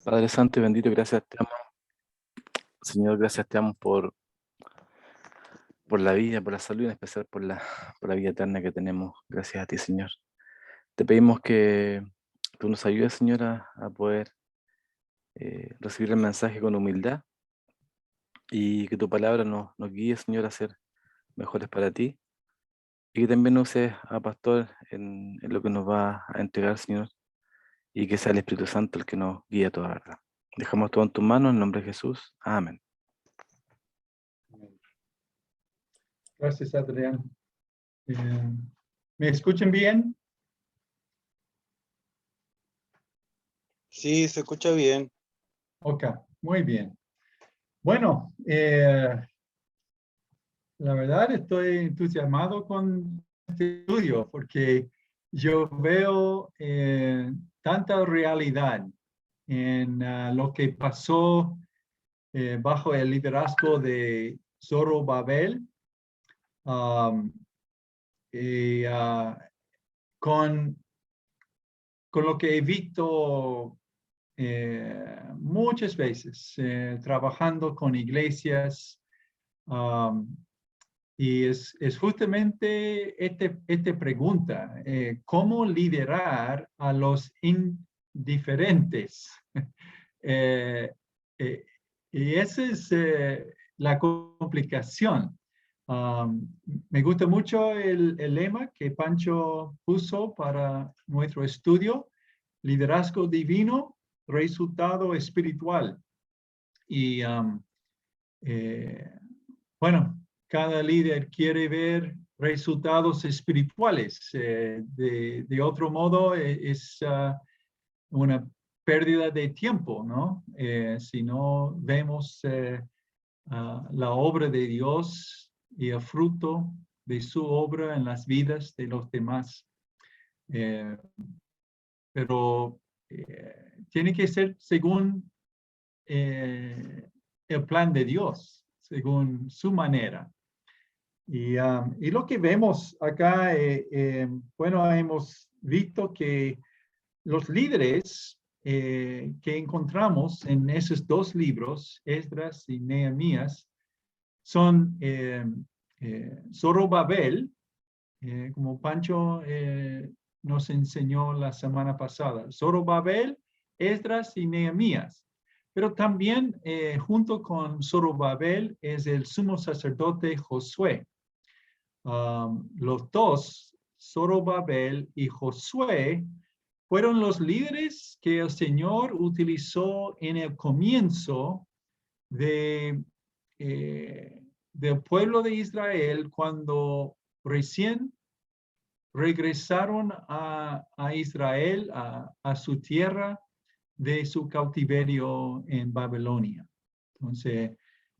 Padre Santo y bendito, gracias te damos, Señor, gracias te damos por la vida, por la salud y en especial por la vida eterna que tenemos. Gracias a ti, Señor. Te pedimos que tú nos ayudes, Señor, a poder recibir el mensaje con humildad y que tu palabra nos guíe, Señor, a ser mejores para ti y que también uses a Pastor en lo que nos va a entregar, Señor, y que sea el Espíritu Santo el que nos guíe a toda verdad. Dejamos todo en tus manos, en nombre de Jesús. Amén. Gracias, Adrián. ¿Me escuchan bien? Sí, se escucha bien. Ok, muy bien. Bueno, la verdad estoy entusiasmado con este estudio porque yo veo tanta realidad en lo que pasó bajo el liderazgo de Zorobabel. Y con lo que he visto muchas veces trabajando con iglesias, y es justamente esta pregunta, ¿cómo liderar a los indiferentes? Eh, eh, y esa es la complicación. Me gusta mucho el lema que Pancho puso para nuestro estudio: liderazgo divino, resultado espiritual. Y bueno, cada líder quiere ver resultados espirituales. De otro modo, es una pérdida de tiempo, ¿no? Si no vemos la obra de Dios y el fruto de su obra en las vidas de los demás. Pero tiene que ser según el plan de Dios, según su manera. Y lo que vemos acá, bueno, hemos visto que los líderes que encontramos en esos dos libros, Esdras y Nehemías, son Zorobabel, como Pancho nos enseñó la semana pasada, Zorobabel, Esdras y Nehemías. Pero también junto con Zorobabel es el sumo sacerdote Josué. Los dos, Zorobabel y Josué, fueron los líderes que el Señor utilizó en el comienzo del pueblo de Israel cuando recién regresaron a Israel, a su tierra de su cautiverio en Babilonia. Entonces,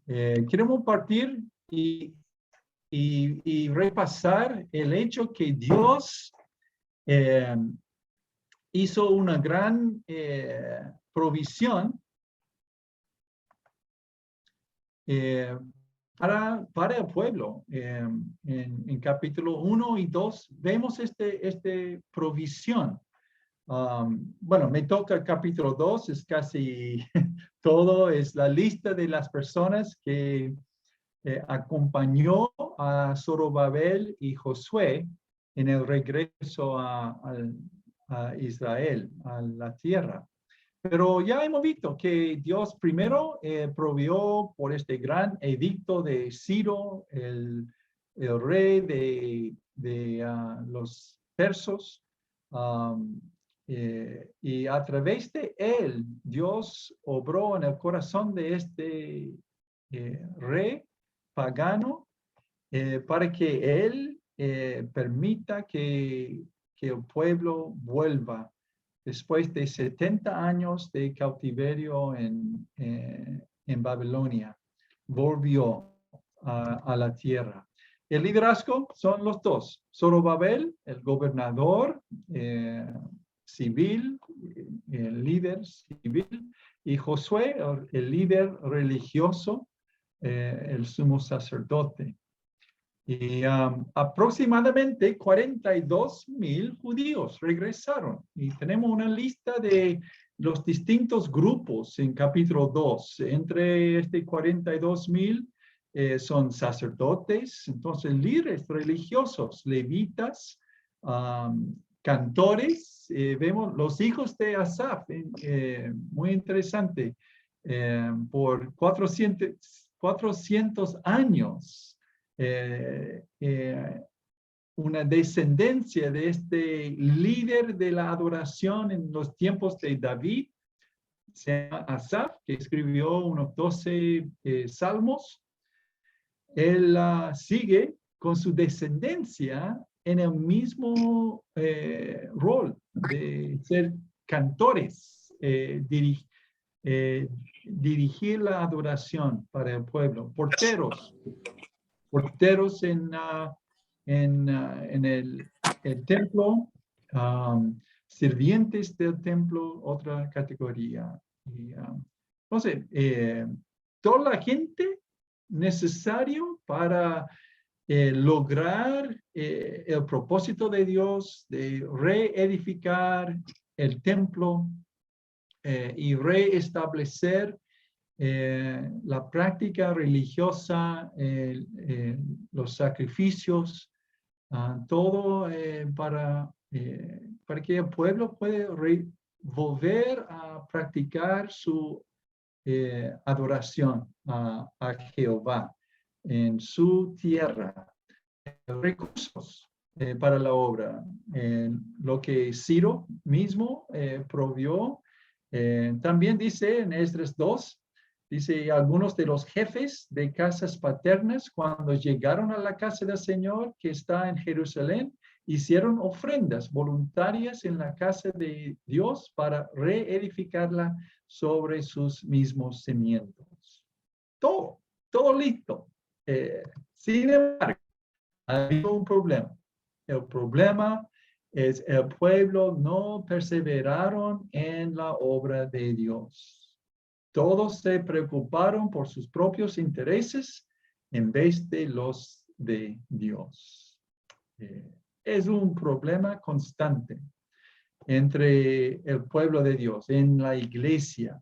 queremos partir y repasar el hecho que Dios hizo una gran provisión para el pueblo. En capítulo 1 y 2 vemos este provisión. Bueno, me toca el capítulo 2, es casi todo, es la lista de las personas que acompañó a Zorobabel y Josué en el regreso a Israel, a la tierra. Pero ya hemos visto que Dios primero provió por este gran edicto de Ciro, el rey de los persos, y a través de él Dios obró en el corazón de este rey pagano para que él permita que el pueblo vuelva después de 70 años de cautiverio en Babilonia. Volvió a la tierra. El liderazgo son los dos: Zorobabel, el gobernador civil, el líder civil, y Josué, el líder religioso, el sumo sacerdote. Y aproximadamente 42,000 judíos regresaron. Y tenemos una lista de los distintos grupos en capítulo 2. Entre 42,000 son sacerdotes, entonces líderes religiosos, levitas, cantores. Vemos los hijos de Asaf, muy interesante, por 400 años. Una descendencia de este líder de la adoración en los tiempos de David, se llama Asaf, que escribió unos 12 salmos. Él sigue con su descendencia en el mismo rol de ser cantores, dirigir la adoración para el pueblo, porteros en el templo, sirvientes del templo, otra categoría. Entonces, toda la gente necesario para lograr el propósito de Dios de reedificar el templo y reestablecer la práctica religiosa, los sacrificios, todo para que el pueblo pueda volver a practicar su adoración a Jehová en su tierra. Recursos para la obra, lo que Ciro mismo provió. También dice en Esdras 2, dice, algunos de los jefes de casas paternas, cuando llegaron a la casa del Señor que está en Jerusalén, hicieron ofrendas voluntarias en la casa de Dios para reedificarla sobre sus mismos cimientos. Todo listo. Sin embargo, hay un problema. El problema es el pueblo no perseveraron en la obra de Dios. Todos se preocuparon por sus propios intereses en vez de los de Dios. Es un problema constante entre el pueblo de Dios, en la iglesia.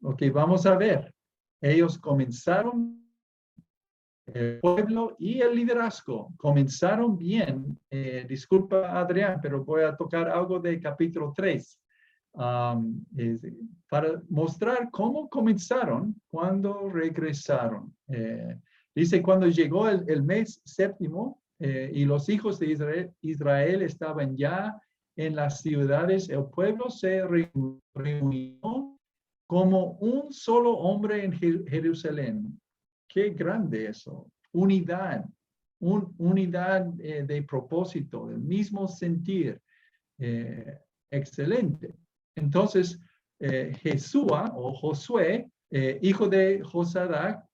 Ok, vamos a ver. Ellos comenzaron, el pueblo y el liderazgo comenzaron bien. Disculpa, Adrián, pero voy a tocar algo de capítulo 3. Para mostrar cómo comenzaron cuando regresaron. Dice, cuando llegó el mes séptimo y los hijos de Israel estaban ya en las ciudades, el pueblo se reunió como un solo hombre en Jerusalén. Qué grande eso. Unidad, unidad de propósito, del mismo sentir. Excelente. Entonces, Jesúa o Josué, hijo de Josadac,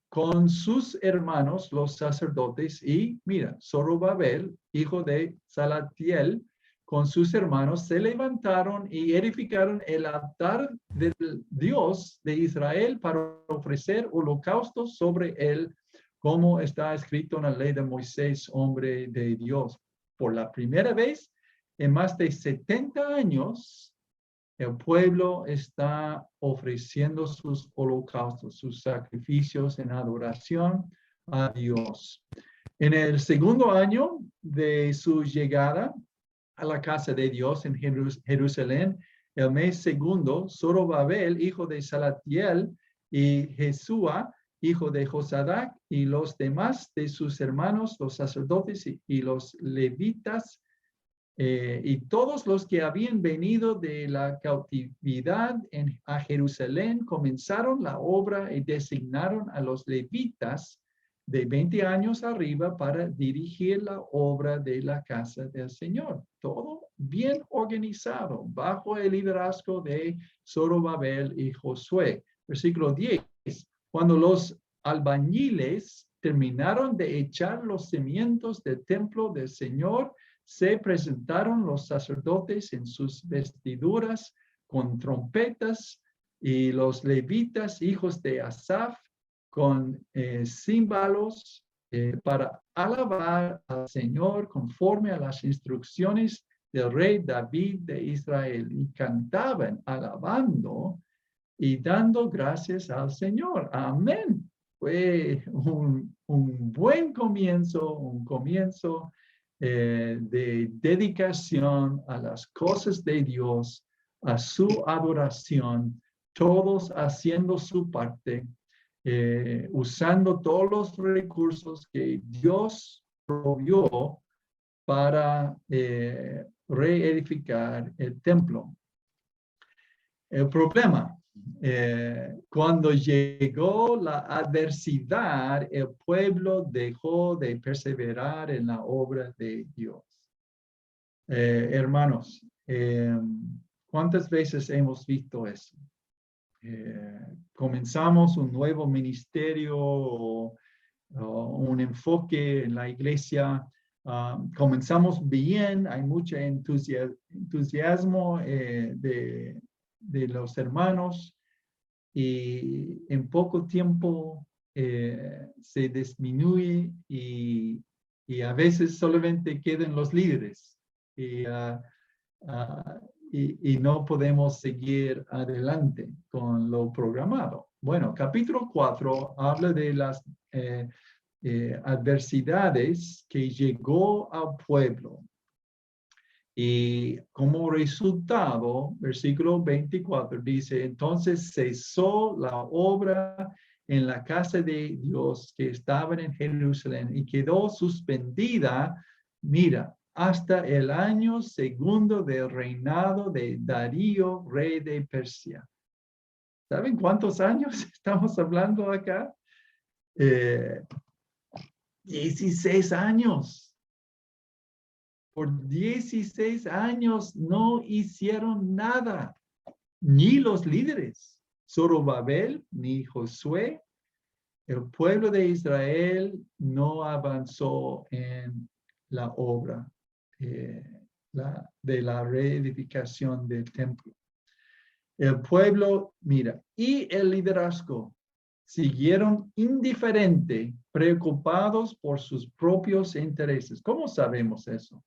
con sus hermanos, los sacerdotes, y mira, Zorobabel, hijo de Salatiel, con sus hermanos, se levantaron y edificaron el altar del Dios de Israel para ofrecer holocaustos sobre él, como está escrito en la ley de Moisés, hombre de Dios. Por la primera vez en más de 70 años, el pueblo está ofreciendo sus holocaustos, sus sacrificios en adoración a Dios. En el segundo año de su llegada a la casa de Dios en Jerusalén, el mes segundo, Zorobabel, hijo de Salatiel, y Jesúa, hijo de Josadac, y los demás de sus hermanos, los sacerdotes y los levitas, y todos los que habían venido de la cautividad a Jerusalén comenzaron la obra y designaron a los levitas de 20 años arriba para dirigir la obra de la casa del Señor. Todo bien organizado bajo el liderazgo de Zorobabel y Josué. Versículo 10. Cuando los albañiles terminaron de echar los cimientos del templo del Señor, se presentaron los sacerdotes en sus vestiduras con trompetas y los levitas, hijos de Asaf, con címbalos para alabar al Señor conforme a las instrucciones del rey David de Israel, y cantaban alabando y dando gracias al Señor. Amén. Fue un buen comienzo, un comienzo de dedicación a las cosas de Dios, a su adoración, todos haciendo su parte, usando todos los recursos que Dios proveyó para reedificar el templo. El problema, cuando llegó la adversidad, el pueblo dejó de perseverar en la obra de Dios. Hermanos, ¿cuántas veces hemos visto eso? Comenzamos un nuevo ministerio o un enfoque en la iglesia. Comenzamos bien, hay mucho entusiasmo de los hermanos y en poco tiempo se disminuye y a veces solamente quedan los líderes y no podemos seguir adelante con lo programado. Bueno, capítulo 4 habla de las adversidades que llegó al pueblo. Y como resultado, versículo 24 dice, entonces cesó la obra en la casa de Dios que estaba en Jerusalén y quedó suspendida, mira, hasta el año segundo del reinado de Darío, rey de Persia. ¿Saben cuántos años estamos hablando acá? 16 años. Por 16 años no hicieron nada, ni los líderes, Zorobabel, ni Josué. El pueblo de Israel no avanzó en la obra de la reedificación del templo. El pueblo, mira, y el liderazgo siguieron indiferente, preocupados por sus propios intereses. ¿Cómo sabemos eso?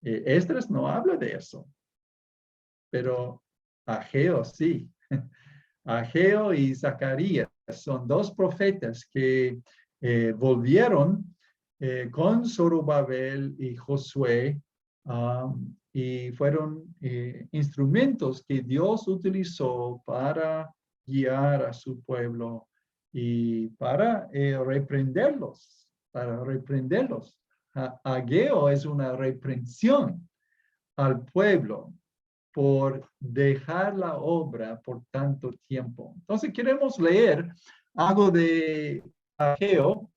Esdras no habla de eso, pero Ageo sí. Ageo y Zacarías son dos profetas que volvieron con Zorobabel y Josué y fueron instrumentos que Dios utilizó para guiar a su pueblo y para reprenderlos. Ageo es una reprensión al pueblo por dejar la obra por tanto tiempo. Entonces queremos leer algo de Ageo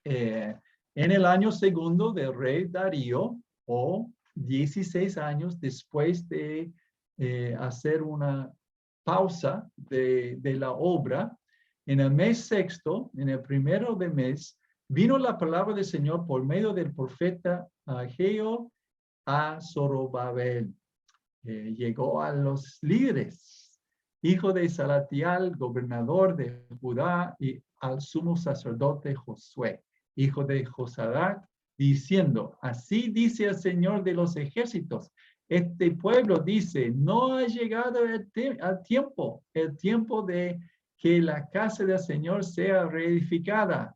en el año segundo del rey Darío, o 16 años después de hacer una pausa de la obra. En el mes sexto, en el primero de mes, vino la palabra del Señor por medio del profeta Ageo a Zorobabel. Llegó a los líderes, hijo de Salatiel, gobernador de Judá, y al sumo sacerdote Josué, hijo de Josadac, diciendo, así dice el Señor de los ejércitos, este pueblo dice, no ha llegado el tiempo de que la casa del Señor sea reedificada.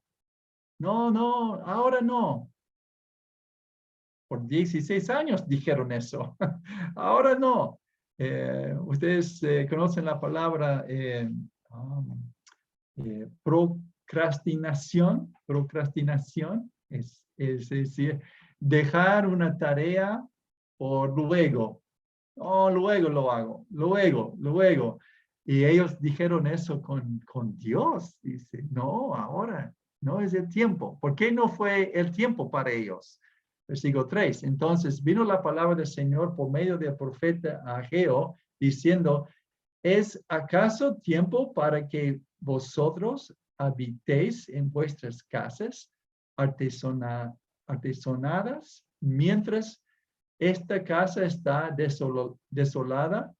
No, ahora no. Por 16 años dijeron eso. Ahora no. Ustedes conocen la palabra procrastinación. Procrastinación es decir, dejar una tarea por luego. Oh, luego lo hago. Luego. Y ellos dijeron eso con Dios. Dice, no, ahora no es el tiempo. ¿Por qué no fue el tiempo para ellos? Versículo 3. Entonces vino la palabra del Señor por medio del profeta Ageo, diciendo, ¿es acaso tiempo para que vosotros habitéis en vuestras casas artesonadas, mientras esta casa está desolada?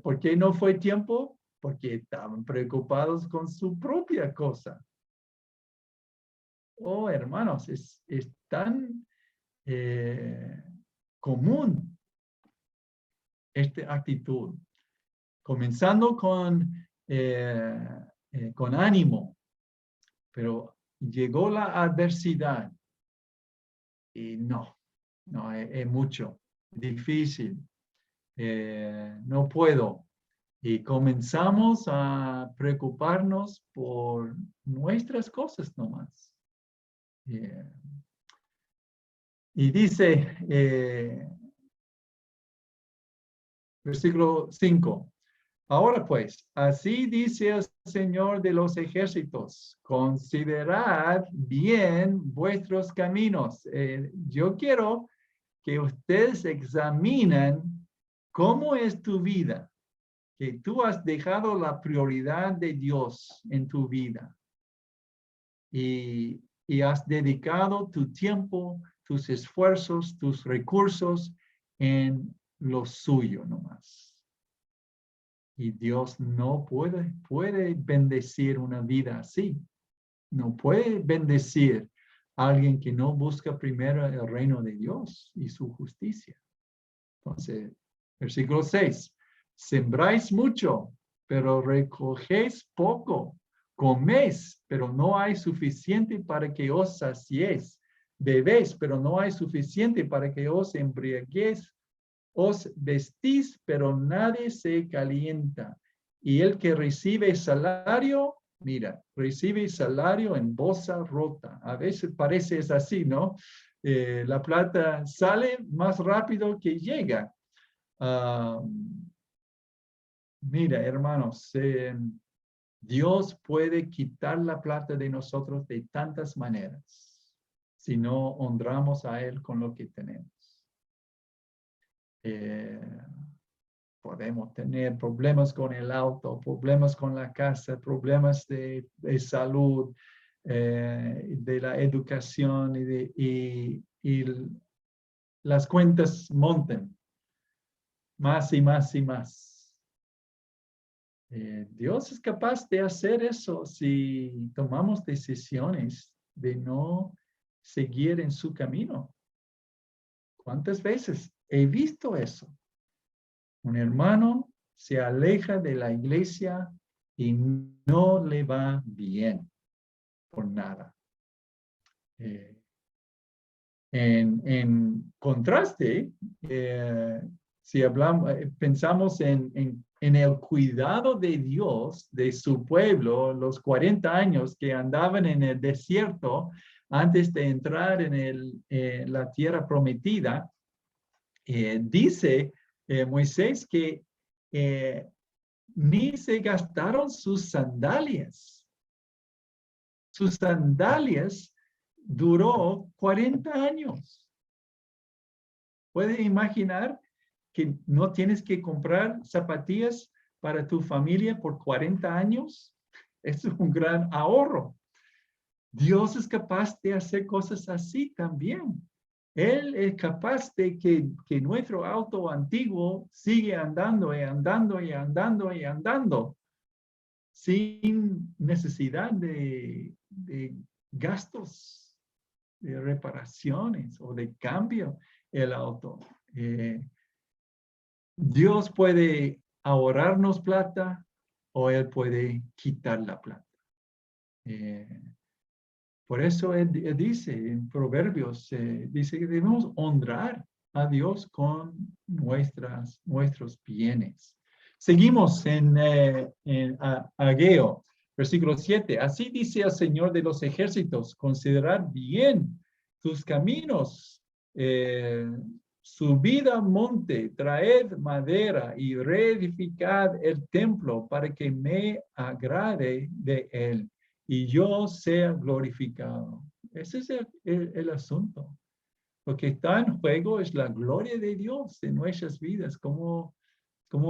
¿Por qué no fue tiempo? Porque estaban preocupados con su propia cosa. Oh, hermanos, es tan común esta actitud, comenzando con ánimo, pero llegó la adversidad y no, es mucho, difícil, no puedo. Y comenzamos a preocuparnos por nuestras cosas nomás. Y dice, versículo 5. Ahora pues, así dice el Señor de los ejércitos, considerad bien vuestros caminos. Yo quiero que ustedes examinen cómo es tu vida, que tú has dejado la prioridad de Dios en tu vida y has dedicado tu tiempo, tus esfuerzos, tus recursos en lo suyo nomás. Y Dios no puede bendecir una vida así. No puede bendecir a alguien que no busca primero el reino de Dios y su justicia. Entonces, versículo 6. Sembráis mucho, pero recogéis poco. Coméis, pero no hay suficiente para que os saciéis. Bebéis, pero no hay suficiente para que os embriaguéis. Os vestís, pero nadie se calienta. Y el que recibe salario, mira, recibe salario en bolsa rota. A veces parece es así, ¿no? La plata sale más rápido que llega. Mira, hermanos, Dios puede quitar la plata de nosotros de tantas maneras si no honramos a Él con lo que tenemos. Podemos tener problemas con el auto, problemas con la casa, problemas de salud, de la educación y las cuentas montan más y más y más. Dios es capaz de hacer eso si tomamos decisiones de no seguir en su camino. ¿Cuántas veces he visto eso? Un hermano se aleja de la iglesia y no le va bien por nada. En contraste, si hablamos, pensamos en el cuidado de Dios, de su pueblo, los 40 años que andaban en el desierto antes de entrar en la tierra prometida, dice Moisés que ni se gastaron sus sandalias. Sus sandalias duró 40 años. ¿Puedes imaginar que no tienes que comprar zapatillas para tu familia por 40 años? Es un gran ahorro. Dios es capaz de hacer cosas así también. Él es capaz de que nuestro auto antiguo sigue andando y andando y andando y andando sin necesidad de gastos, de reparaciones o de cambio el auto. Dios puede ahorrarnos plata o Él puede quitar la plata. Por eso él dice en Proverbios, dice que debemos honrar a Dios con nuestros bienes. Seguimos en Ageo, versículo 7. Así dice el Señor de los ejércitos, considerad bien tus caminos, subid al monte, traed madera y reedificad el templo para que me agrade de él y yo sea glorificado. Ese es el asunto. Lo que está en juego es la gloria de Dios en nuestras vidas, cómo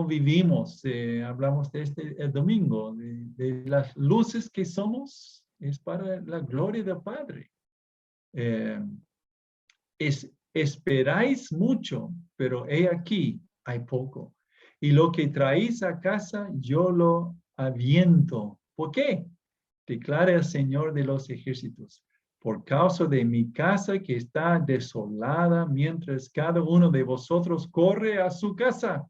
vivimos. Hablamos de el domingo, de las luces que somos, es para la gloria del Padre. Esperáis mucho, pero he aquí, hay poco. Y lo que traéis a casa, yo lo aviento. ¿Por qué? Declara el Señor de los ejércitos, por causa de mi casa que está desolada, mientras cada uno de vosotros corre a su casa.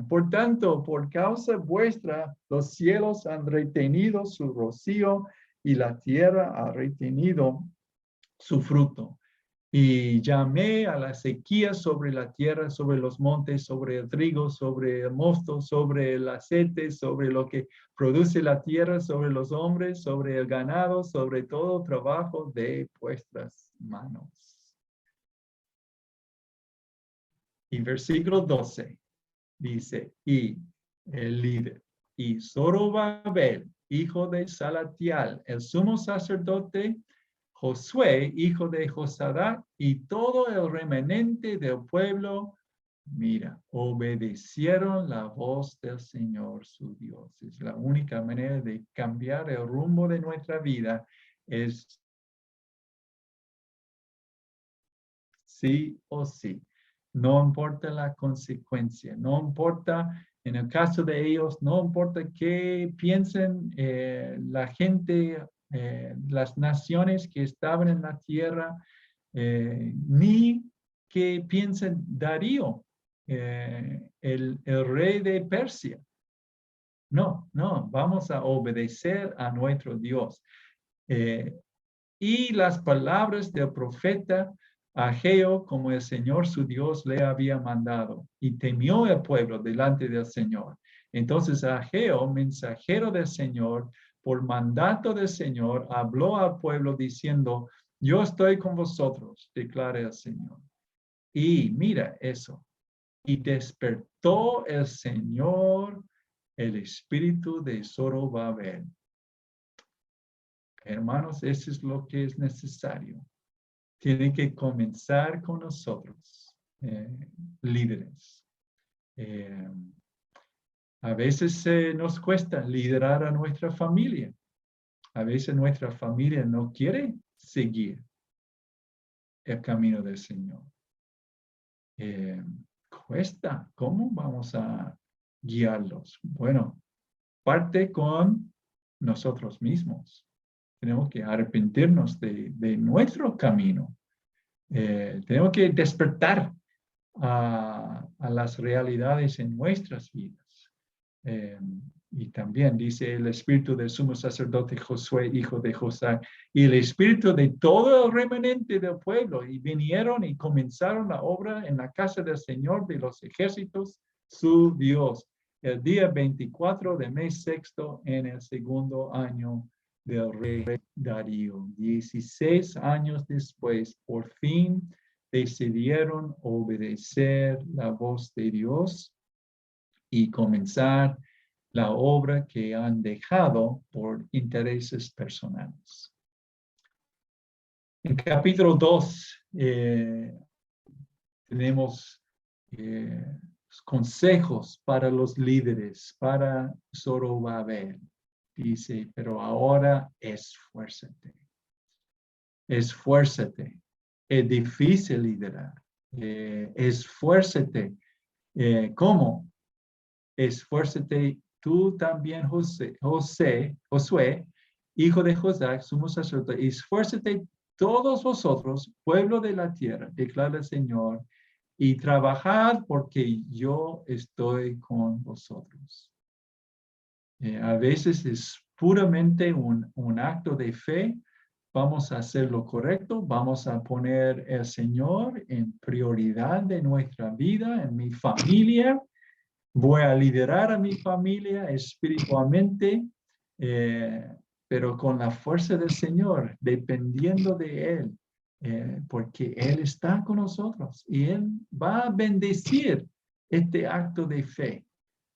Por tanto, por causa vuestra, los cielos han retenido su rocío y la tierra ha retenido su fruto. Y llamé a la sequía sobre la tierra, sobre los montes, sobre el trigo, sobre el mosto, sobre el aceite, sobre lo que produce la tierra, sobre los hombres, sobre el ganado, sobre todo trabajo de vuestras manos. Y versículo 12 dice, y el líder, y Zorobabel, hijo de Salatiel, el sumo sacerdote, Josué, hijo de Josadac, y todo el remanente del pueblo, mira, obedecieron la voz del Señor su Dios. Es la única manera de cambiar el rumbo de nuestra vida, es sí o sí. No importa la consecuencia, no importa, en el caso de ellos, no importa qué piensen la gente, las naciones que estaban en la tierra, ni qué piensen Darío, el rey de Persia. No, no, vamos a obedecer a nuestro Dios. Y las palabras del profeta Ageo, como el Señor su Dios le había mandado, y temió el pueblo delante del Señor. Entonces Ageo, mensajero del Señor, por mandato del Señor, habló al pueblo diciendo, yo estoy con vosotros, declara el Señor. Y mira eso. Y despertó el Señor el espíritu de Zorobabel. Hermanos, eso es lo que es necesario. Tiene que comenzar con nosotros, líderes. A veces nos cuesta liderar a nuestra familia. A veces nuestra familia no quiere seguir el camino del Señor. Cuesta. ¿Cómo vamos a guiarlos? Bueno, parte con nosotros mismos. Tenemos que arrepentirnos de nuestro camino. Tenemos que despertar a las realidades en nuestras vidas. Y también dice el espíritu del sumo sacerdote Josué, hijo de José, y el espíritu de todo el remanente del pueblo, y vinieron y comenzaron la obra en la casa del Señor de los ejércitos, su Dios, el día 24 del mes sexto en el segundo año del rey Darío. 16 años después, por fin decidieron obedecer la voz de Dios y comenzar la obra que han dejado por intereses personales. En capítulo 2 tenemos consejos para los líderes, para Zorobabel. Dice, pero ahora esfuérzate. Esfuérzate. Es difícil liderar. Esfuérzate. ¿Cómo? Esfuérzate tú también, Josué, hijo de José, sumo sacerdote, esfuérzate todos vosotros, pueblo de la tierra, declara el Señor, y trabajad porque yo estoy con vosotros. A veces es puramente un acto de fe. Vamos a hacer lo correcto, vamos a poner al Señor en prioridad de nuestra vida, en mi familia. Voy a liderar a mi familia espiritualmente, pero con la fuerza del Señor, dependiendo de Él, porque Él está con nosotros y Él va a bendecir este acto de fe,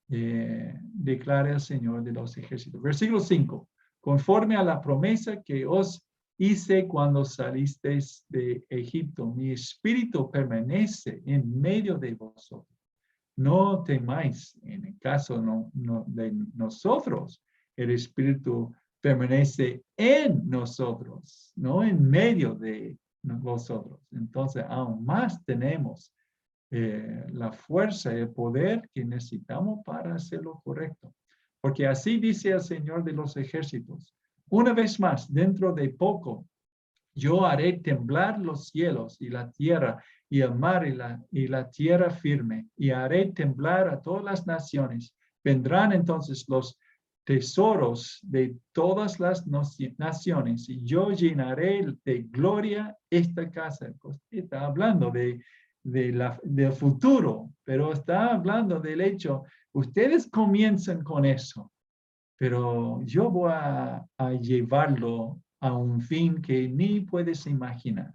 declara el Señor de los ejércitos. Versículo 5. Conforme a la promesa que os hice cuando salisteis de Egipto, mi espíritu permanece en medio de vosotros. No temáis, en el caso de nosotros, el Espíritu permanece en nosotros, no en medio de vosotros. Entonces, aún más tenemos la fuerza y el poder que necesitamos para hacer lo correcto. Porque así dice el Señor de los ejércitos. Una vez más, dentro de poco, Yo haré temblar los cielos y la tierra y el mar y la tierra firme, y haré temblar a todas las naciones. Vendrán entonces los tesoros de todas las naciones, y yo llenaré de gloria esta casa. Pues, está hablando del futuro, pero está hablando del hecho. Ustedes comienzan con eso, pero yo voy a llevarlo a un fin que ni puedes imaginar.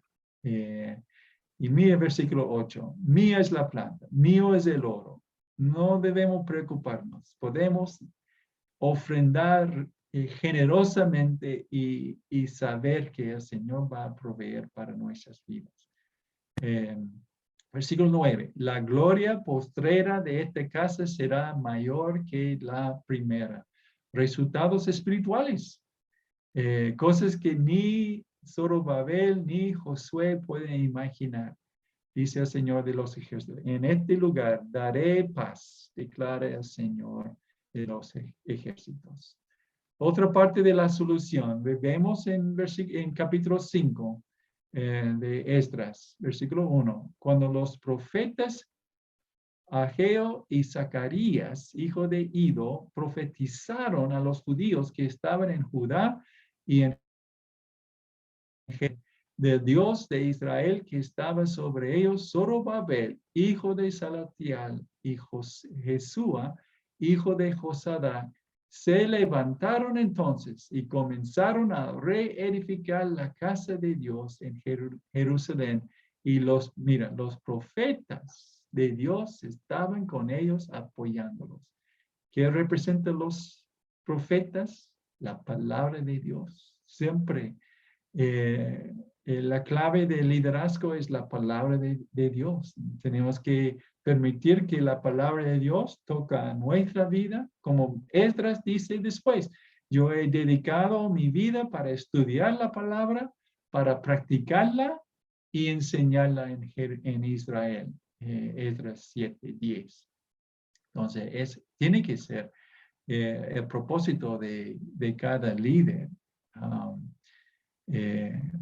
Y mira el versículo 8, mía es la planta, mío es el oro. No debemos preocuparnos, podemos ofrendar generosamente y saber que el Señor va a proveer para nuestras vidas. Eh, Versículo 9, la gloria postrera de esta casa será mayor que la primera. Resultados espirituales, cosas que ni Zorobabel ni Josué pueden imaginar. Dice el Señor de los ejércitos, en este lugar daré paz, declara el Señor de los ejércitos. Otra parte de la solución, vemos en capítulo 5 de Esdras, versículo 1, cuando los profetas Ageo y Zacarías, hijo de Ido, profetizaron a los judíos que estaban en Judá y en del Dios de Israel que estaba sobre ellos, Zorobabel, hijo de Salatiel, y Jesúa, hijo de Josadac, se levantaron entonces y comenzaron a reedificar la casa de Dios en Jerusalén. Y los profetas de Dios estaban con ellos apoyándolos. ¿Qué representan los profetas? La palabra de Dios. Siempre la clave del liderazgo es la palabra de Dios. Tenemos que permitir que la palabra de Dios toca nuestra vida, como Esdras dice después. Yo he dedicado mi vida para estudiar la palabra, para practicarla y enseñarla en Israel. Esdras 7:10. Entonces, tiene que ser el propósito de cada líder.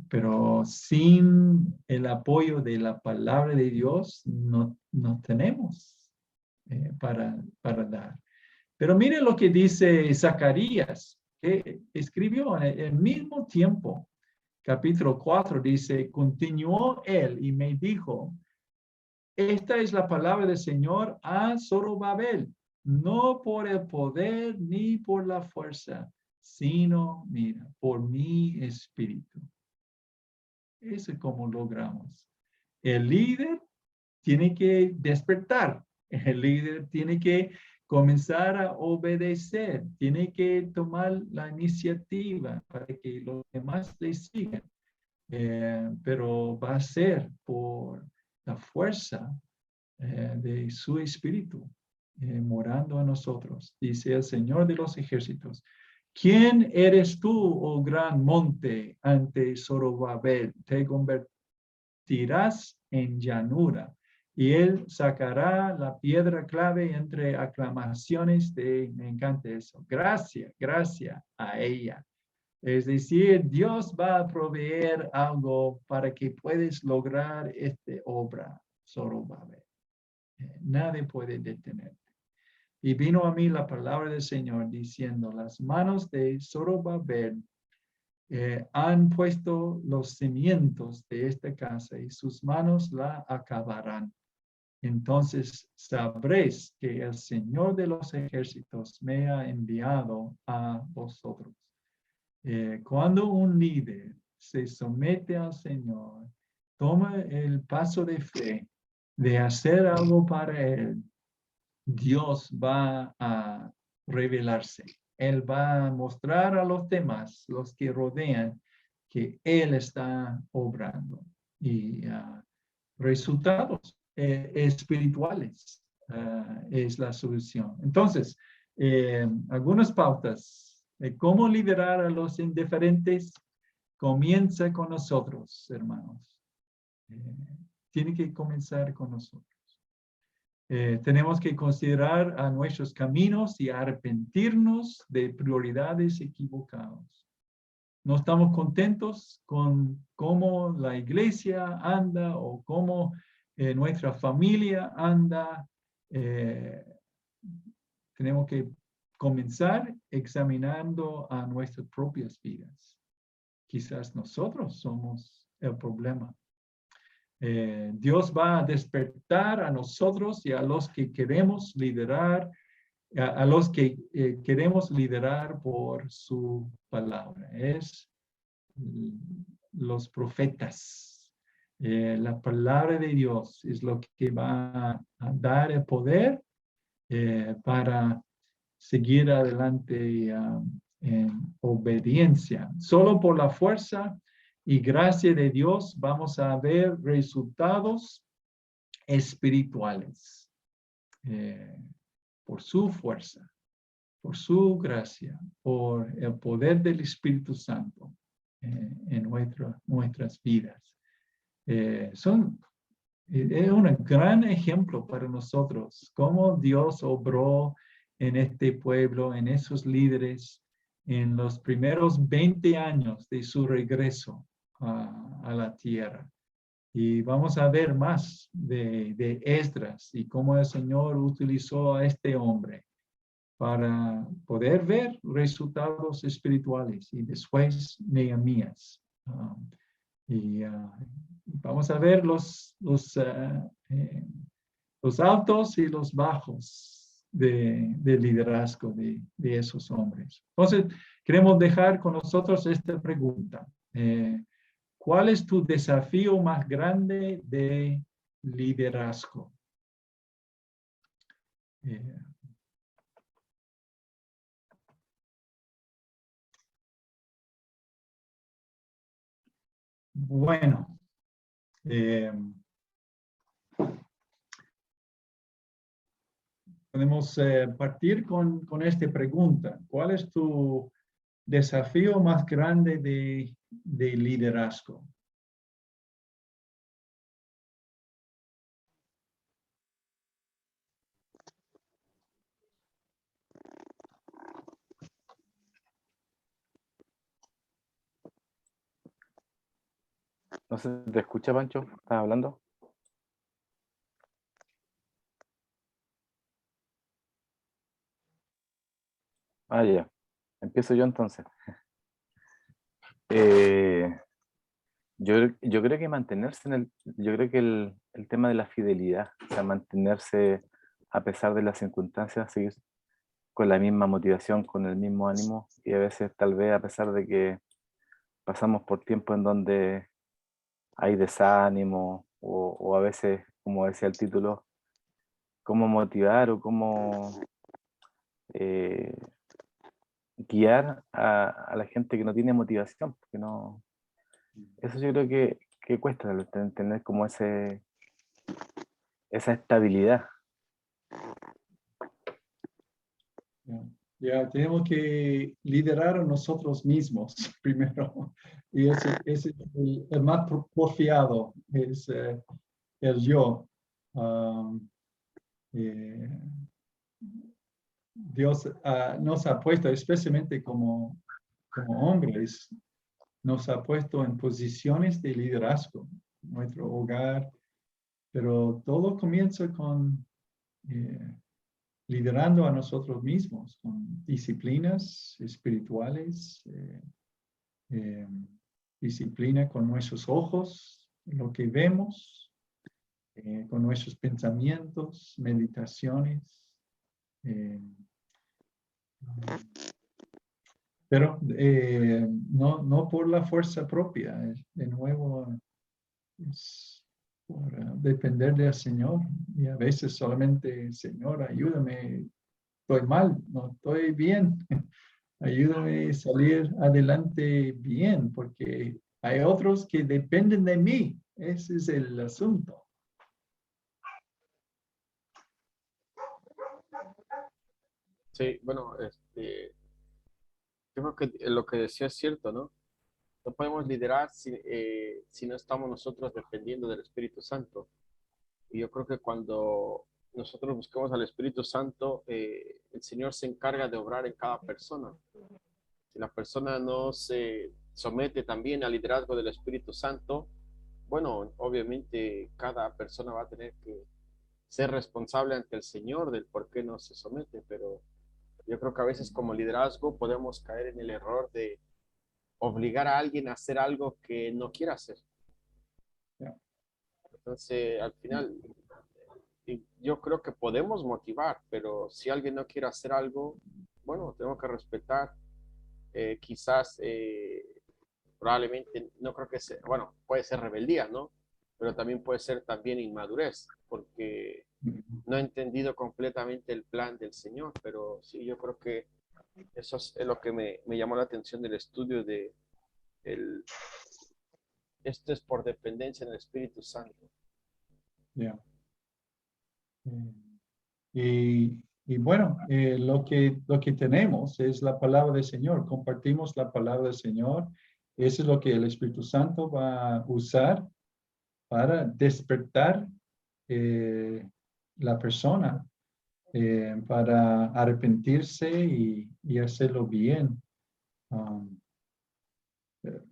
Pero sin el apoyo de la palabra de Dios no tenemos para dar. Pero mire lo que dice Zacarías, que escribió en el mismo tiempo. Capítulo 4 dice, continuó él y me dijo, esta es la palabra del Señor a Zorobabel, no por el poder ni por la fuerza, sino, mira, por mi espíritu. Eso es como logramos. El líder tiene que despertar. El líder tiene que comenzar a obedecer. Tiene que tomar la iniciativa para que los demás le sigan. Pero va a ser por la fuerza de su espíritu morando en nosotros. Dice el Señor de los ejércitos. ¿Quién eres tú, oh gran monte, ante Zorobabel? Te convertirás en llanura, y él sacará la piedra clave entre aclamaciones me encanta eso. Gracias a ella. Es decir, Dios va a proveer algo para que puedas lograr esta obra, Zorobabel. Nadie puede detenerte. Y vino a mí la palabra del Señor diciendo, las manos de Zorobabel han puesto los cimientos de esta casa y sus manos la acabarán. Entonces sabréis que el Señor de los ejércitos me ha enviado a vosotros. Cuando un líder se somete al Señor, toma el paso de fe de hacer algo para Él, Dios va a revelarse. Él va a mostrar a los demás, los que rodean, que Él está obrando. Y resultados espirituales es la solución. Entonces, algunas pautas de cómo liderar a los indiferentes comienza con nosotros, hermanos. Tiene que comenzar con nosotros. Tenemos que considerar a nuestros caminos y arrepentirnos de prioridades equivocadas. no estamos contentos con cómo la iglesia anda o cómo nuestra familia anda, tenemos que comenzar examinando a nuestras propias vidas. Quizás nosotros somos el problema. Dios va a despertar a nosotros y a los que queremos liderar, a los que queremos liderar por su palabra. Es los profetas. La palabra de Dios es lo que va a dar el poder para seguir adelante en obediencia. Solo por la fuerza y gracia de Dios vamos a ver resultados espirituales. Por su fuerza, por su gracia, por el poder del Espíritu Santo en nuestras vidas. Es un gran ejemplo para nosotros cómo Dios obró en este pueblo, en esos líderes, en los primeros 20 años de su regreso a la tierra. Y vamos a ver más de Esdras y cómo el Señor utilizó a este hombre para poder ver resultados espirituales. Y después Nehemías. Vamos a ver los altos y los bajos de liderazgo de esos hombres. Entonces, queremos dejar con nosotros esta pregunta. ¿Cuál es tu desafío más grande de liderazgo? Bueno, podemos partir con esta pregunta. ¿Cuál es tu desafío más grande de liderazgo? No sé, ¿te escucha, Pancho? ¿Estás hablando? Ah, ya. Empiezo yo entonces. Yo creo que mantenerse yo creo que el tema de la fidelidad, o sea, mantenerse a pesar de las circunstancias, seguir con la misma motivación, con el mismo ánimo, y a veces tal vez a pesar de que pasamos por tiempos en donde hay desánimo, o a veces, como decía el título, cómo motivar o cómo eh, guiar a la gente que no tiene motivación, porque no, eso yo creo que cuesta tener como esa estabilidad. Ya, tenemos que liderar a nosotros mismos primero. Y ese es el más porfiado, es el yo. Dios nos ha puesto, especialmente como hombres, nos ha puesto en posiciones de liderazgo, en nuestro hogar, pero todo comienza con liderando a nosotros mismos, con disciplinas espirituales, disciplina con nuestros ojos, lo que vemos, con nuestros pensamientos, meditaciones. Pero no por la fuerza propia, de nuevo es por depender del Señor. Y a veces solamente, Señor, ayúdame, estoy mal, no estoy bien. Ayúdame a salir adelante bien, porque hay otros que dependen de mí. Ese es el asunto. Sí, bueno, yo creo que lo que decía es cierto, ¿no? No podemos liderar si no estamos nosotros dependiendo del Espíritu Santo. Y yo creo que cuando nosotros buscamos al Espíritu Santo, el Señor se encarga de obrar en cada persona. Si la persona no se somete también al liderazgo del Espíritu Santo, bueno, obviamente cada persona va a tener que ser responsable ante el Señor del por qué no se somete, pero yo creo que a veces como liderazgo podemos caer en el error de obligar a alguien a hacer algo que no quiera hacer. Ya. Entonces, al final, yo creo que podemos motivar, pero si alguien no quiere hacer algo, bueno, tenemos que respetar. Quizás, probablemente, no creo que sea, bueno, puede ser rebeldía, ¿no? Pero también puede ser también inmadurez, porque no he entendido completamente el plan del Señor, pero sí, yo creo que eso es lo que me llamó la atención del estudio de el, esto es por dependencia del Espíritu Santo. Ya. Y bueno, lo que tenemos es la palabra del Señor. Compartimos la palabra del Señor. Eso es lo que el Espíritu Santo va a usar para despertar la persona, para arrepentirse y hacerlo bien. Um,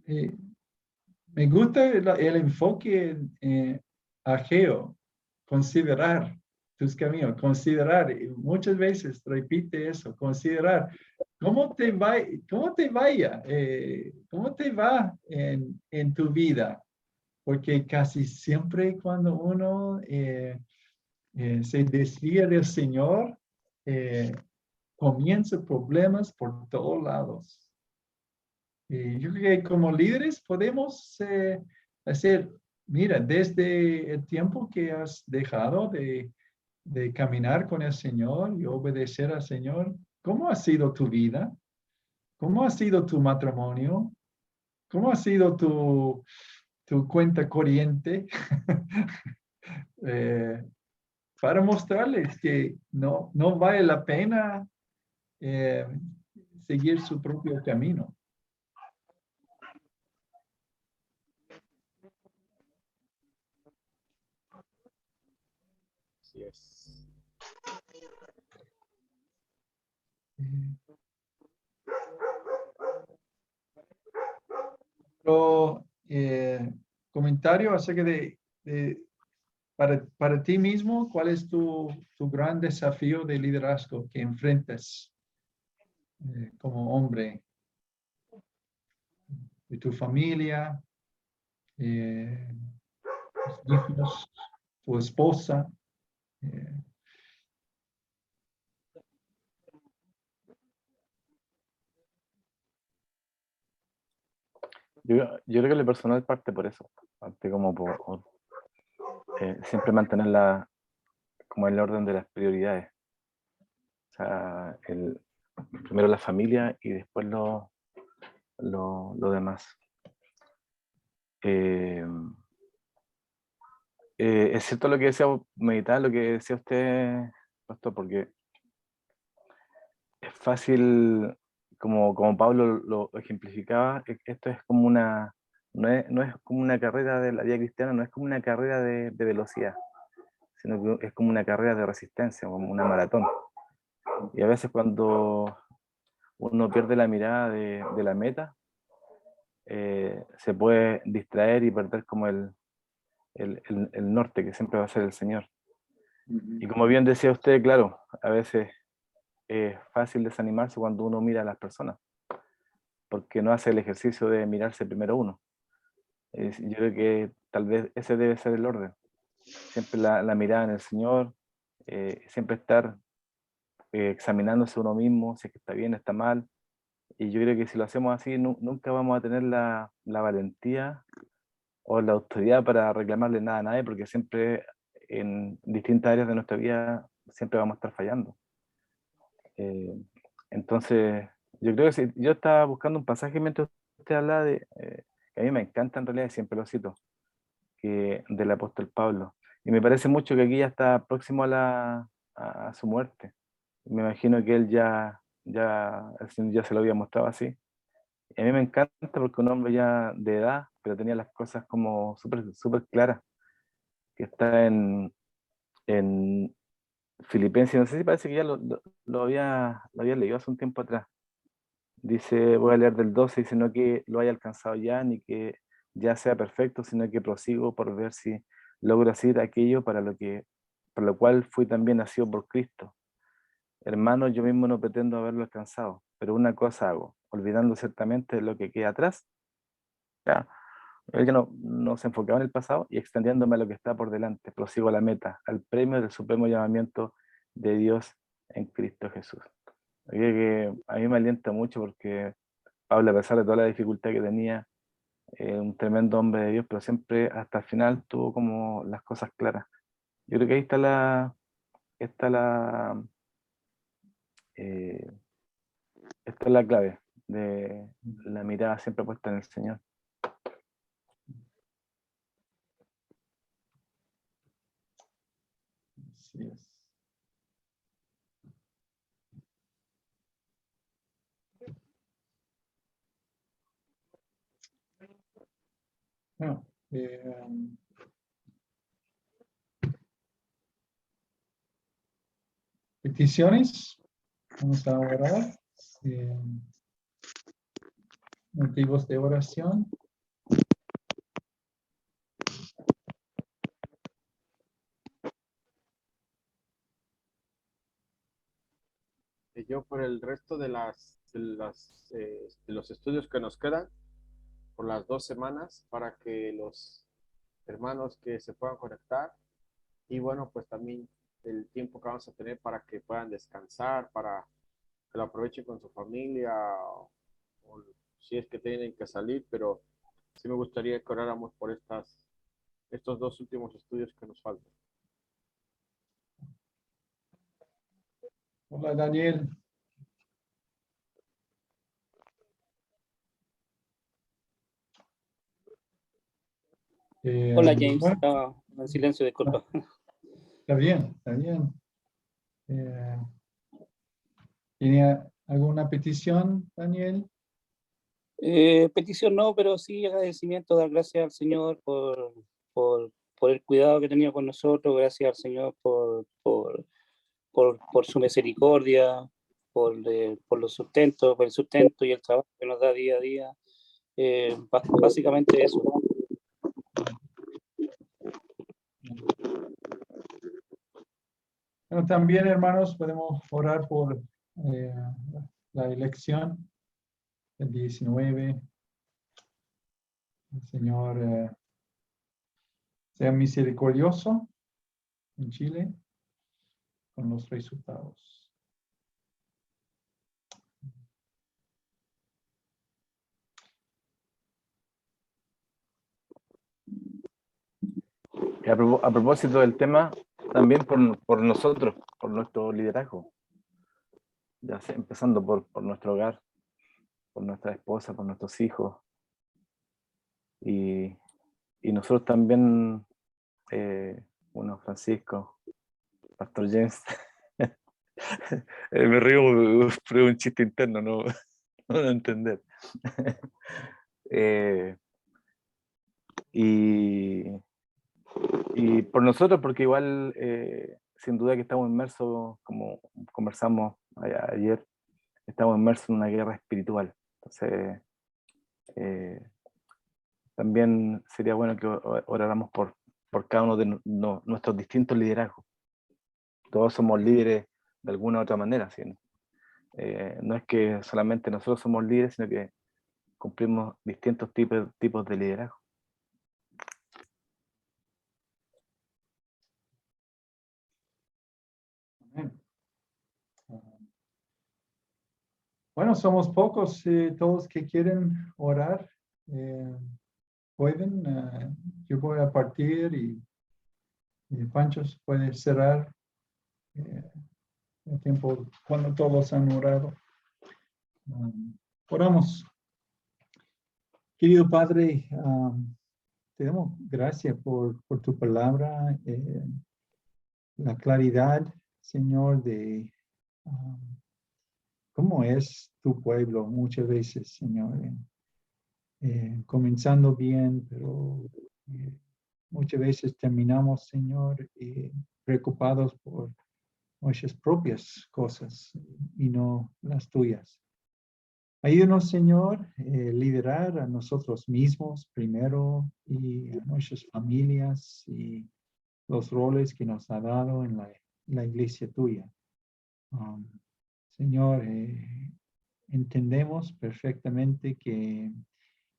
eh, Me gusta el enfoque ajeo, considerar tus caminos, considerar, y muchas veces repite eso, considerar cómo te vaya, cómo te va en tu vida, porque casi siempre cuando uno se desvía del Señor, comienza problemas por todos lados. Y yo creo que como líderes podemos hacer, mira, desde el tiempo que has dejado de caminar con el Señor y obedecer al Señor, ¿cómo ha sido tu vida? ¿Cómo ha sido tu matrimonio? ¿Cómo ha sido tu cuenta corriente? Eh, para mostrarles que no vale la pena eh, seguir su propio camino. Así es. Otro comentario acerca para ti mismo, ¿cuál es tu gran desafío de liderazgo que enfrentas como hombre? De tu familia, tus hijos, tu esposa. eh, Yo creo que lo personal parte por eso, parte como por siempre mantener como el orden de las prioridades. O sea, primero la familia y después lo demás. Eh, es cierto lo que decía, meditar lo que decía usted, Pastor, porque es fácil, como Pablo lo ejemplificaba, esto es como no es como una carrera de la vida cristiana, no es como una carrera de velocidad, sino que es como una carrera de resistencia, como una maratón. Y a veces cuando uno pierde la mirada de la meta, se puede distraer y perder como el norte, que siempre va a ser el Señor. Y como bien decía usted, claro, a veces es fácil desanimarse cuando uno mira a las personas, porque no hace el ejercicio de mirarse primero uno. Yo creo que tal vez ese debe ser el orden. Siempre la mirada en el Señor, siempre estar examinándose uno mismo, si es que está bien, está mal. Y yo creo que si lo hacemos así, nunca vamos a tener la valentía o la autoridad para reclamarle nada a nadie, porque siempre en distintas áreas de nuestra vida siempre vamos a estar fallando. Eh, entonces, yo creo que si yo estaba buscando un pasaje mientras usted hablaba que a mí me encanta en realidad, y siempre lo cito, que del apóstol Pablo. Y me parece mucho que aquí ya está próximo a su muerte. Me imagino que él el Señor ya se lo había mostrado así. Y a mí me encanta porque un hombre ya de edad, pero tenía las cosas como súper claras, que está en Filipenses, no sé si parece que ya lo había leído hace un tiempo atrás, Dice, voy a leer del 12, dice, no que lo haya alcanzado ya, ni que ya sea perfecto, sino que prosigo por ver si logro hacer aquello para lo cual fui también nacido por Cristo. Hermano, yo mismo no pretendo haberlo alcanzado, pero una cosa hago, olvidando ciertamente lo que queda atrás. Ya, él que no se enfocaba en el pasado y extendiéndome a lo que está por delante, prosigo a la meta, al premio del supremo llamamiento de Dios en Cristo Jesús. Así que a mí me alienta mucho porque Pablo, a pesar de toda la dificultad que tenía, un tremendo hombre de Dios, pero siempre hasta el final tuvo como las cosas claras. Yo creo que ahí está eh, esta es la clave de la mirada siempre puesta en el Señor. Así es. Bueno, peticiones. Vamos a orar. Motivos de oración. Yo por el resto de los estudios que nos quedan, por las 2 semanas, para que los hermanos que se puedan conectar y bueno, pues también el tiempo que vamos a tener para que puedan descansar, para que lo aprovechen con su familia o si es que tienen que salir, pero sí me gustaría que oráramos por estos 2 últimos estudios que nos faltan. Hola, Daniel. Hola James, Bueno, estaba en silencio, disculpa. está bien, está bien. ¿Tiene alguna petición, Daniel? Petición no, pero sí agradecimiento, dar gracias al Señor por el cuidado que ha tenido con nosotros, gracias al Señor por su misericordia, por los sustentos, por el sustento y el trabajo que nos da día a día. Básicamente eso. Bueno, también, hermanos, podemos orar por la elección del 19. El Señor sea misericordioso en Chile con los resultados. Y a propósito del tema, también por nosotros, por nuestro liderazgo, ya sea, empezando por nuestro hogar, por nuestra esposa, por nuestros hijos, y nosotros también, bueno, Francisco, Pastor James, me río, pero es un chiste interno, no, no van a entender. Y por nosotros, porque igual, sin duda que estamos inmersos, como conversamos ayer, estamos inmersos en una guerra espiritual. Entonces, también sería bueno que oráramos por cada uno de nuestros distintos liderazgos. Todos somos líderes de alguna u otra manera, ¿sí? No es que solamente nosotros somos líderes, sino que cumplimos distintos tipos de liderazgo. Amén. Bueno, somos pocos, todos que quieren orar. Pueden, yo voy a partir y Pancho puede cerrar el tiempo cuando todos han orado. Oramos. Querido Padre, te damos gracias por tu palabra, la claridad, Señor, de cómo es tu pueblo muchas veces, Señor. Comenzando bien, pero muchas veces terminamos, Señor, preocupados por nuestras propias cosas y no las tuyas. Ayúdanos, Señor, liderar a nosotros mismos primero y a nuestras familias y los roles que nos ha dado en la iglesia tuya. Um, Señor, entendemos perfectamente que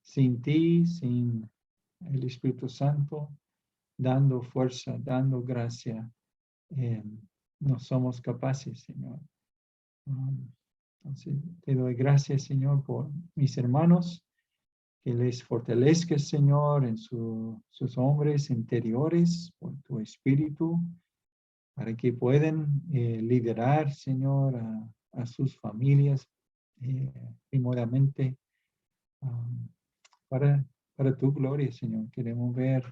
sin ti, sin el Espíritu Santo, dando fuerza, dando gracia, no somos capaces, Señor. Entonces, te doy gracias, Señor, por mis hermanos, que les fortalezcas, Señor, en sus hombres interiores, por tu espíritu, para que puedan liderar, Señor, a sus familias, primordialmente, um, para tu gloria, Señor. Queremos ver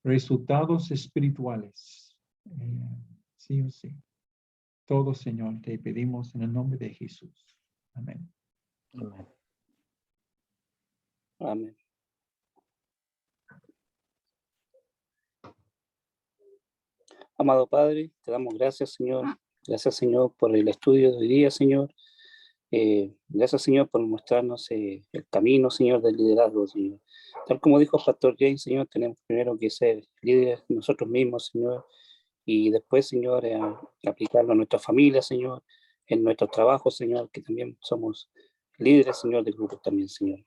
resultados espirituales, sí o sí. Todo, Señor, te pedimos en el nombre de Jesús. Amén. Amén. Amén. Amado Padre, te damos gracias, Señor. Gracias, Señor, por el estudio de hoy día, Señor. Gracias, Señor, por mostrarnos el camino, Señor, del liderazgo, Señor. Tal como dijo el Pastor James, Señor, tenemos primero que ser líderes nosotros mismos, Señor, y después, Señor, aplicarlo a nuestra familia, Señor, en nuestros trabajos, Señor, que también somos líderes, Señor, de grupos también, Señor.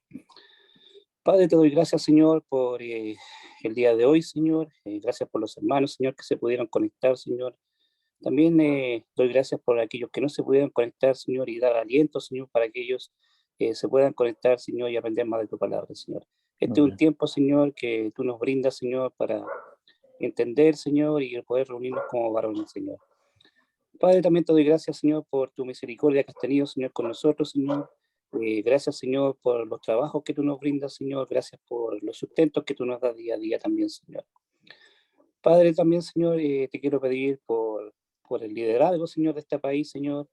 Padre, te doy gracias, Señor, por el día de hoy, Señor. Gracias por los hermanos, Señor, que se pudieron conectar, Señor. También doy gracias por aquellos que no se pudieron conectar, Señor, y dar aliento, Señor, para que ellos se puedan conectar, Señor, y aprender más de tu palabra, Señor. Este es un Amén. tiempo, Señor, que tú nos brindas, Señor, para entender, Señor, y poder reunirnos como varones, Señor. Padre, también te doy gracias, Señor, por tu misericordia que has tenido, Señor, con nosotros, Señor. Gracias, Señor, por los trabajos que tú nos brindas, Señor. Gracias por los sustentos que tú nos das día a día también, Señor. Padre, también, Señor, te quiero pedir por el liderazgo, Señor, de este país, Señor.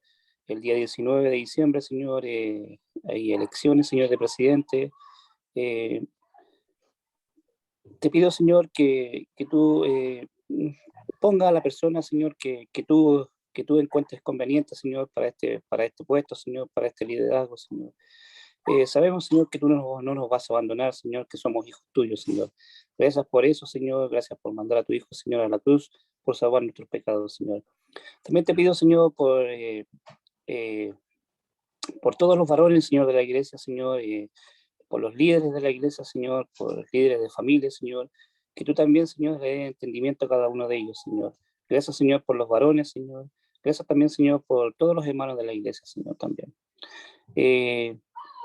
El día 19 de diciembre, Señor, hay elecciones, Señor, de presidente. Eh, Te pido, Señor, que tú ponga a la persona, Señor, que tú encuentres conveniente, Señor, para este puesto, Señor, para este liderazgo, Señor. Sabemos, Señor, que tú no nos vas a abandonar, Señor, que somos hijos tuyos, Señor. Gracias por eso, Señor. Gracias por mandar a tu Hijo, Señor, a la cruz, por salvar nuestros pecados, Señor. También te pido, Señor, eh, por todos los varones, Señor, de la iglesia, Señor, por los líderes de la iglesia, Señor, por los líderes de familia, Señor, que tú también, Señor, le des entendimiento a cada uno de ellos, Señor. Gracias, Señor, por los varones, Señor. Gracias también, Señor, por todos los hermanos de la iglesia, Señor, también. En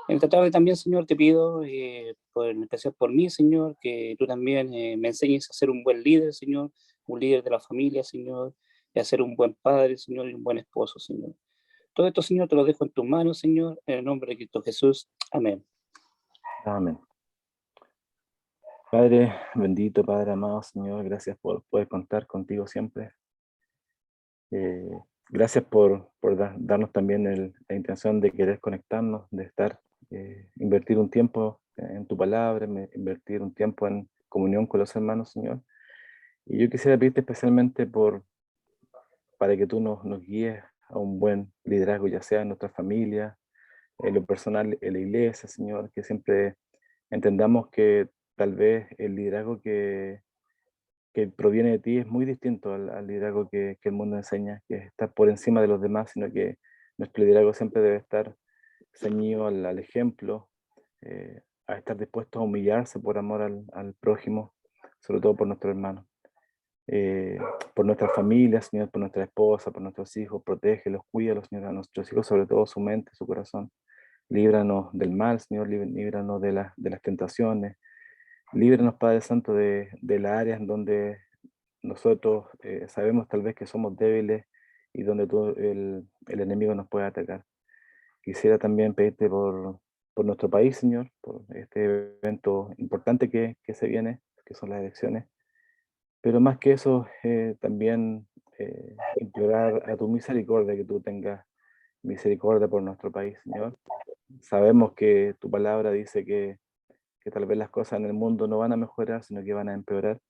esta tarde también, Señor, te pido, en especial por mí, Señor, que tú también me enseñes a ser un buen líder, Señor, un líder de la familia, Señor, y a ser un buen padre, Señor, y un buen esposo, Señor. Todo esto, Señor, te lo dejo en tus manos, Señor, en el nombre de Cristo Jesús. Amén. Amén. Padre bendito, Padre amado, Señor, gracias por poder contar contigo siempre. Gracias por darnos también la intención de querer conectarnos, de estar, invertir un tiempo en tu palabra, invertir un tiempo en comunión con los hermanos, Señor. Y yo quisiera pedirte especialmente para que tú nos guíes a un buen liderazgo, ya sea en nuestra familia, en lo personal, en la iglesia, Señor, que siempre entendamos que tal vez el liderazgo que proviene de ti es muy distinto al liderazgo que el mundo enseña, que es estar por encima de los demás, sino que nuestro liderazgo siempre debe estar ceñido al ejemplo, a estar dispuesto a humillarse por amor al prójimo, sobre todo por nuestro hermano. eh, por nuestra familia, Señor, por nuestra esposa, por nuestros hijos, protégelos, cuídalos, Señor, a nuestros hijos, sobre todo su mente, su corazón. Líbranos del mal, Señor, líbranos de las tentaciones. Líbranos, Padre Santo, de las áreas en donde nosotros sabemos tal vez que somos débiles y donde el enemigo nos puede atacar. Quisiera también pedirte por nuestro país, Señor, por este evento importante que se viene, que son las elecciones. Pero más que eso, también implorar a tu misericordia, que tú tengas misericordia por nuestro país, Señor. Sabemos que tu palabra dice que tal vez las cosas en el mundo no van a mejorar, sino que van a empeorar.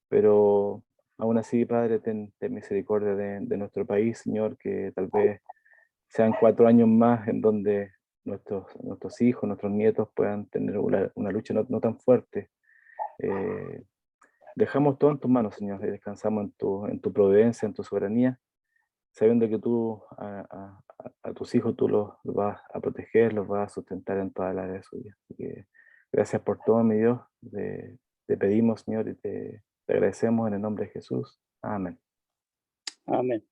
Pero aún así, Padre, ten misericordia de nuestro país, Señor, que tal vez sean 4 años más en donde nuestros hijos, nuestros nietos puedan tener una lucha no tan fuerte. Dejamos todo en tus manos, Señor, y descansamos en tu providencia, en tu soberanía, sabiendo que tú a tus hijos tú los vas a proteger, los vas a sustentar en toda la área de su vida. Así que gracias por todo, mi Dios. Te pedimos, Señor, y te agradecemos en el nombre de Jesús. Amén. Amén.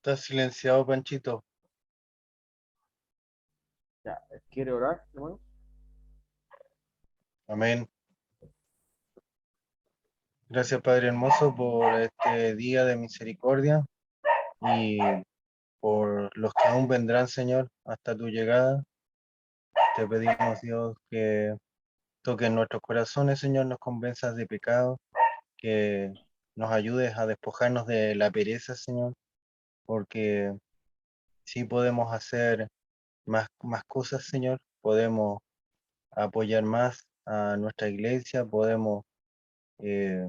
Está silenciado, Panchito. Ya, ¿quiere orar, hermano? Amén. Gracias, Padre hermoso, por este día de misericordia y por los que aún vendrán, Señor, hasta tu llegada. Te pedimos, Dios, que toques nuestros corazones, Señor, nos convenzas de pecado, que nos ayudes a despojarnos de la pereza, Señor, porque sí podemos hacer más cosas, Señor, podemos apoyar más a nuestra iglesia, podemos eh,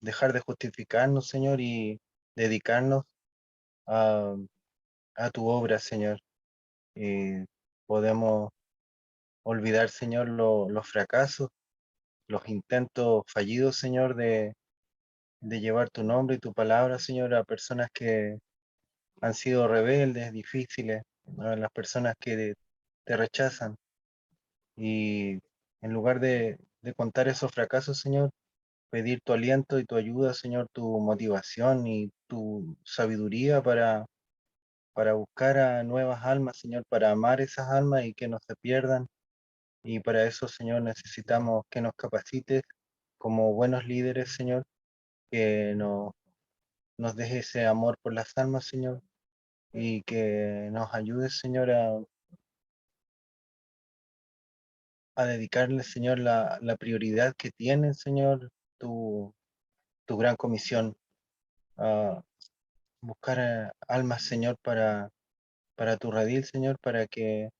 dejar de justificarnos, Señor, y dedicarnos a, a tu obra, Señor. Podemos olvidar, Señor, los fracasos, los intentos fallidos, Señor, de llevar tu nombre y tu palabra, Señor, a personas que han sido rebeldes, difíciles, a las personas que te rechazan. Y en lugar de contar esos fracasos, Señor, pedir tu aliento y tu ayuda, Señor, tu motivación y tu sabiduría para buscar a nuevas almas, Señor, para amar esas almas y que no se pierdan. Y para eso, Señor, necesitamos que nos capacites como buenos líderes, Señor, que nos deje ese amor por las almas, Señor, y que nos ayude, Señor, a dedicarle, Señor, la prioridad que tiene, Señor, tu gran comisión, a buscar almas, Señor, para tu redil, Señor, para que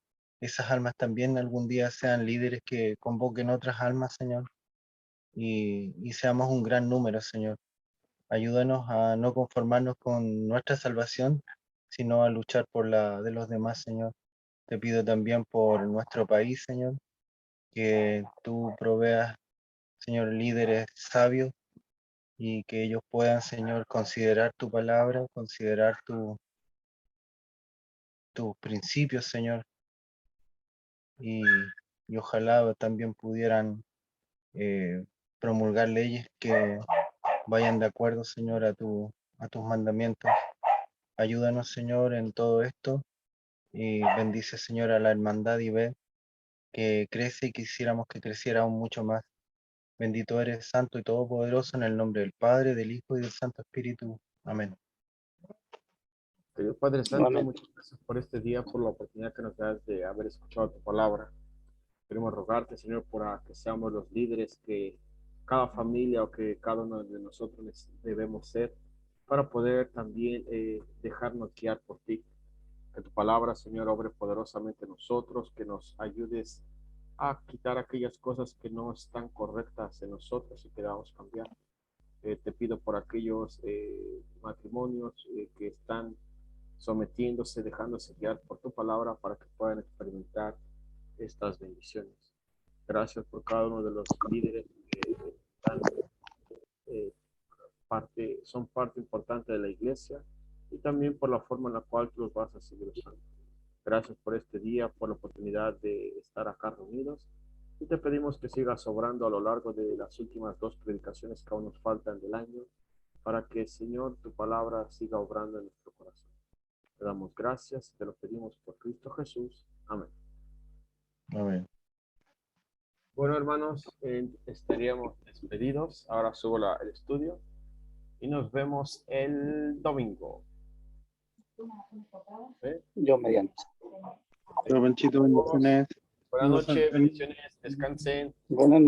esas almas también algún día sean líderes que convoquen otras almas, Señor, y seamos un gran número, Señor. Ayúdanos a no conformarnos con nuestra salvación, sino a luchar por la de los demás, Señor. Te pido también por nuestro país, Señor, que tú proveas, Señor, líderes sabios y que ellos puedan, Señor, considerar tu palabra, considerar tus principios, Señor, y, y ojalá también pudieran promulgar leyes que vayan de acuerdo, Señor, a tus mandamientos. Ayúdanos, Señor, en todo esto y bendice, Señor, a la hermandad y ve que crece y quisiéramos que creciera aún mucho más. Bendito eres, santo y todopoderoso, en el nombre del Padre, del Hijo y del Santo Espíritu. Amén. Querido Padre Santo, Amén. muchas gracias por este día, por la oportunidad que nos das de haber escuchado tu palabra. Queremos rogarte, Señor, para que seamos los líderes que cada familia o que cada uno de nosotros debemos ser para poder también dejarnos guiar por ti. Que tu palabra, Señor, obre poderosamente en nosotros, que nos ayudes a quitar aquellas cosas que no están correctas en nosotros y que debamos cambiar. Te pido por aquellos matrimonios que están sometiéndose, dejándose guiar por tu palabra para que puedan experimentar estas bendiciones. Gracias por cada uno de los líderes que están, eh, son parte importante de la iglesia y también por la forma en la cual tú los vas a seguir usando. Gracias por este día, por la oportunidad de estar acá reunidos y te pedimos que sigas obrando a lo largo de las últimas dos predicaciones que aún nos faltan del año para que, Señor, tu palabra siga obrando en nuestro corazón. Te damos gracias, te lo pedimos por Cristo Jesús. Amén. Amén. Bueno, hermanos, estaríamos despedidos. Ahora subo el estudio y nos vemos el domingo. ¿Sí? Yo mediante. Pero, Panchito, bendiciones. Buenas noches, bendiciones, descansen. Buenas